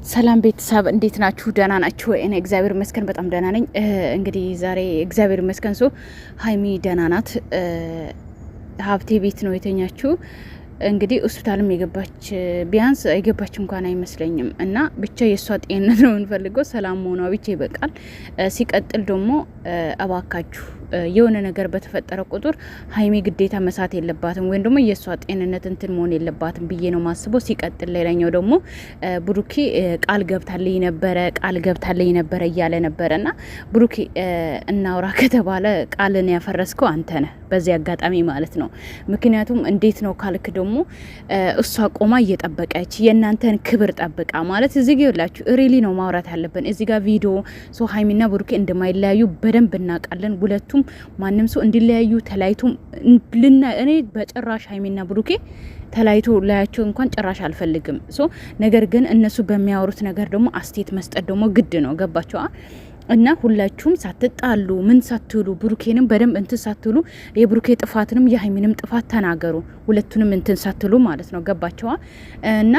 ሰላም ቤተሰብ እንዴት ናችሁ? ደህና ናችሁ? እኔ እግዚአብሔር ይመስገን በጣም ደህና ነኝ። እንግዲህ ዛሬ እግዚአብሔር ይመስገን ሀይሚ ደህና ናት። ሀብቴ ቤት ነው የተኛችው። እንግዲህ ሆስፒታልም የገባች ቢያንስ የገባች እንኳን አይመስለኝም። እና ብቻ የእሷ ጤንነት ነው የምንፈልገው፣ ሰላም መሆኗ ብቻ ይበቃል። ሲቀጥል ደግሞ እባካችሁ የሆነ ነገር በተፈጠረ ቁጥር ሀይሚ ግዴታ መሳት የለባትም ወይም ደግሞ የእሷ ጤንነት እንትን መሆን የለባትም ብዬ ነው ማስበው። ሲቀጥል ሌላኛው ደግሞ ብሩኬ ቃል ገብታለኝ ነበረ እያለ ነበረ እና ብሩኬ እናውራ ከተባለ ቃልን ያፈረስከው አንተ ነህ፣ በዚህ አጋጣሚ ማለት ነው። ምክንያቱም እንዴት ነው ካልክ ደግሞ እሷ ቆማ እየጠበቀች የእናንተን ክብር ጠብቃ ማለት እዚህ ጋር ይላችሁ ሪሊ ነው ማውራት ያለብን። እዚህ ጋር ቪዲዮ ሀይሚና ብሩኬ እንደማይለያዩ በደንብ እናውቃለን። ሁለቱም ማንም ሰው እንዲለያዩ ተለያይቶ እኔ በጭራሽ ሀይሚና ብሩኬ ተለያይቶ ላያቸው እንኳን ጭራሽ አልፈልግም። ነገር ግን እነሱ በሚያወሩት ነገር ደግሞ አስተያየት መስጠት ደግሞ ግድ ነው። ገባቸዋ? እና ሁላችሁም ሳትጣሉ ምን ሳትሉ ብሩኬንም በደንብ እንትን ሳትሉ የብሩኬ ጥፋትንም የሀይሚንም ጥፋት ተናገሩ። ሁለቱንም እንትን ሳትሉ ማለት ነው። ገባቸዋ? እና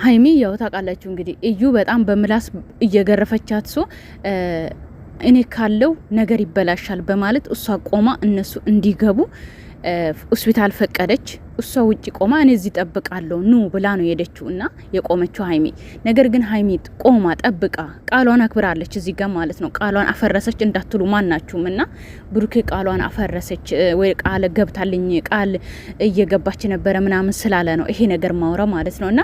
ሀይሚ ያው ታውቃላችሁ እንግዲህ እዩ በጣም በምላስ እየገረፈቻት እኔ ካለው ነገር ይበላሻል በማለት እሷ ቆማ እነሱ እንዲገቡ ሆስፒታል ፈቀደች። እሷ ውጪ ቆማ እኔ እዚህ ጠብቃለሁ ኑ ብላ ነው የሄደችው እና የቆመችው ሀይሚ። ነገር ግን ሀይሚ ቆማ ጠብቃ ቃሏን አክብራለች እዚህ ጋር ማለት ነው። ቃሏን አፈረሰች እንዳትሉ ማናችሁም። እና ብሩኬ ቃሏን አፈረሰች ወይ ቃል ገብታልኝ ቃል እየገባች ነበረ ምናምን ስላለ ነው ይሄ ነገር ማውራ ማለት ነው። እና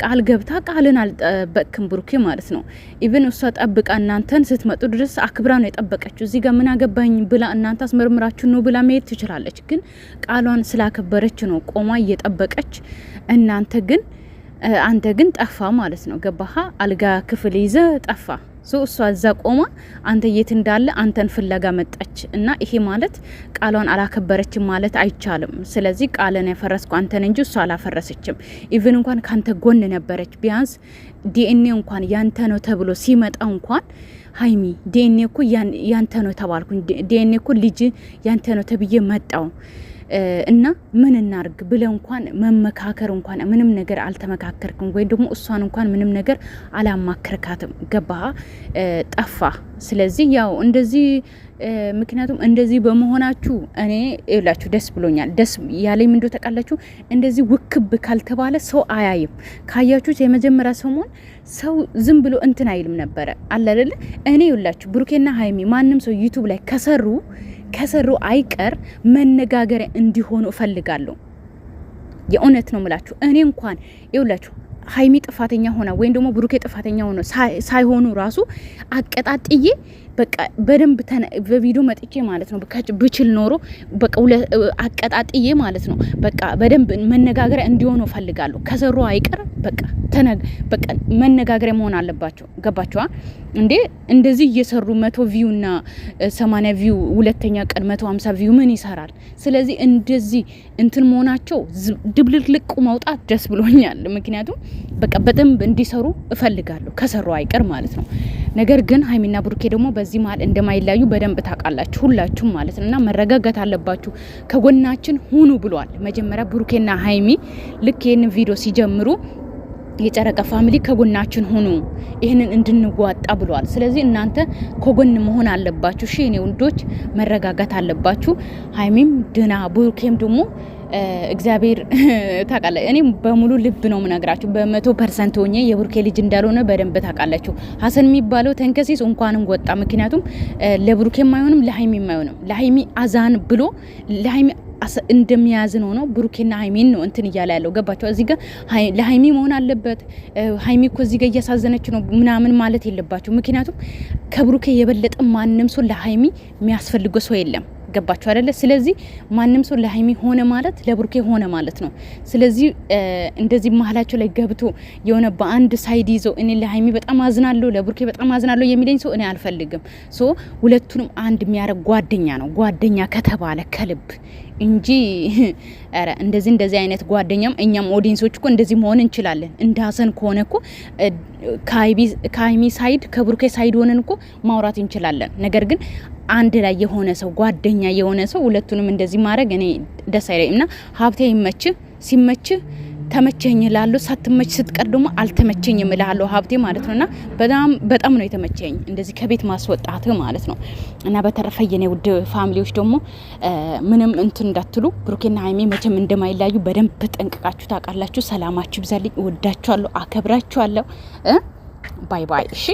ቃል ገብታ ቃልን አልጠበቅክም ብሩኬ ማለት ነው። ኢቭን እሷ ጠብቃ እናንተን ስትመጡ ድረስ አክብራ ነው የጠበቀችው። እዚህ ጋር ምን አገባኝ ብላ እናንተ አስመርምራችሁ ነው ብላ መሄድ ትችላለች። ግን ቃሏን ስላከበረች ነው ቆማ እየጠበቀች። አንተ ግን ጠፋ ማለት ነው። ገባሃ? አልጋ ክፍል ይዘ ጠፋ። እሷ እዛ ቆማ አንተ የት እንዳለ አንተን ፍለጋ መጣች። እና ይሄ ማለት ቃሏን አላከበረችም ማለት አይቻልም። ስለዚህ ቃልን ያፈረስኩ አንተን እንጂ እሷ አላፈረሰችም። ኢቭን እንኳን ካንተ ጎን ነበረች። ቢያንስ ዲኤንኤ እንኳን ያንተ ነው ተብሎ ሲመጣ እንኳን ሀይሚ ዲኤንኤ እኮ ያንተ ነው ተባልኩኝ፣ ዲኤንኤ እኮ ልጅ ያንተ ነው ተብዬ መጣው እና ምን እናርግ ብለ እንኳን መመካከር እንኳን ምንም ነገር አልተመካከርክም፣ ወይ ደግሞ እሷን እንኳን ምንም ነገር አላማከርካትም። ገባህ? ጠፋ። ስለዚህ ያው እንደዚህ ምክንያቱም እንደዚህ በመሆናችሁ እኔ ይላችሁ ደስ ብሎኛል። ደስ ያለኝ ምንድነው ተቃላችሁ? እንደዚህ ውክብ ካልተባለ ሰው አያይም። ካያችሁት የመጀመሪያ ሰሞን ሰው ዝም ብሎ እንትን አይልም ነበረ አለ አይደለ? እኔ ይላችሁ ብሩኬና ሀይሚ ማንም ሰው ዩቲዩብ ላይ ከሰሩ አይቀር መነጋገሪያ እንዲሆኑ እፈልጋለሁ። የእውነት ነው ምላችሁ። እኔ እንኳን ይውላችሁ ሀይሚ ጥፋተኛ ሆና ወይም ደግሞ ብሩኬ ጥፋተኛ ሆኖ ሳይሆኑ ራሱ አቀጣጥዬ በቃ በደንብ በቪዲዮ መጥቼ ማለት ነው ብችል ኖሮ በቃ አቀጣጥዬ ማለት ነው በቃ በደንብ መነጋገሪያ እንዲሆኑ ፈልጋለሁ። ከሰሩ አይቀር በቃ መነጋገሪያ መሆን አለባቸው። ገባችኋ እንዴ? እንደዚህ እየሰሩ 100 ቪው እና 80 ቪው ሁለተኛ ቀን 150 ቪው ምን ይሰራል? ስለዚህ እንደዚህ እንትን መሆናቸው ድብልቅልቁ ማውጣት ደስ ብሎኛል። ምክንያቱም በቃ በደንብ እንዲሰሩ እፈልጋለሁ ከሰሩ አይቀር ማለት ነው። ነገር ግን ሀይሚና ብሩኬ ደግሞ በዚህ መሀል እንደማይለያዩ በደንብ ታውቃላችሁ ሁላችሁም ማለት ነውና መረጋጋት አለባችሁ። ከጎናችን ሁኑ ብሏል መጀመሪያ ብሩኬና ሀይሚ ልክ ይሄን ቪዲዮ ሲጀምሩ የጨረቃ ፋሚሊ ከጎናችን ሁኑ ይሄንን እንድንዋጣ ብሏል። ስለዚህ እናንተ ከጎን መሆን አለባችሁ። እሺ እኔ ወንዶች መረጋጋት አለባችሁ። ሀይሚም ድና ብሩኬም ደግሞ እግዚአብሔር ታውቃለህ። እኔ በሙሉ ልብ ነው ምነግራችሁ በ100% ሆኜ የብሩኬ ልጅ እንዳልሆነ በደንብ ታውቃላችሁ። ሀሰን የሚባለው ተንከሲስ እንኳንም ወጣ። ምክንያቱም ለብሩኬም አይሆንም ለሀይሚም አይሆንም። ለሀይሚ አዛን ብሎ ለሀይሚ እንደሚያዝን ሆኖ ብሩኬና ሀይሚን ነው እንትን እያለ ያለው። ገባቸው? እዚህ ጋር ለሀይሚ መሆን አለበት። ሀይሚ እኮ እዚህ ጋር እያሳዘነች ነው ምናምን ማለት የለባቸው። ምክንያቱም ከብሩኬ የበለጠ ማንም ሰው ለሀይሚ የሚያስፈልገው ሰው የለም። ገባችሁ አይደለ? ስለዚህ ማንም ሰው ለሀይሚ ሆነ ማለት ለብሩኬ ሆነ ማለት ነው። ስለዚህ እንደዚህ መሀላቸው ላይ ገብቶ የሆነ በአንድ ሳይድ ይዘው እኔ ለሀይሚ በጣም አዝናለሁ ለብሩኬ በጣም አዝናለሁ የሚለኝ ሰው እኔ አልፈልግም። ሁለቱንም አንድ የሚያደርግ ጓደኛ ነው። ጓደኛ ከተባለ ከልብ እንጂ አረ እንደዚህ አይነት ጓደኛም እኛም ኦዲየንሶች እኮ እንደዚህ መሆን እንችላለን። እንዳሰን ከሆነ እኮ ከሀይሚ ሳይድ ከብሩኬ ሳይድ ሆነን እኮ ማውራት እንችላለን። ነገር ግን አንድ ላይ የሆነ ሰው ጓደኛ የሆነ ሰው ሁለቱንም እንደዚህ ማድረግ እኔ ደስ አይለኝም። እና ሀብቴ ሲመች ተመቸኝ እላለሁ፣ ሳትመች ስትቀር ደግሞ አልተመቸኝም እላለሁ ሀብቴ ማለት ነውና በጣም ነው የተመቸኝ እንደዚህ ከቤት ማስወጣት ማለት ነው። እና በተረፈ የኔ ውድ ፋሚሊዎች ደግሞ ምንም እንትን እንዳትሉ ብሩኬና ሀይሚ መቼም እንደማይላዩ በደንብ ጠንቅቃችሁ ታውቃላችሁ። ሰላማችሁ ይብዛልኝ። እወዳችኋለሁ፣ አከብራችኋለሁ። ባይ ባይ። እሺ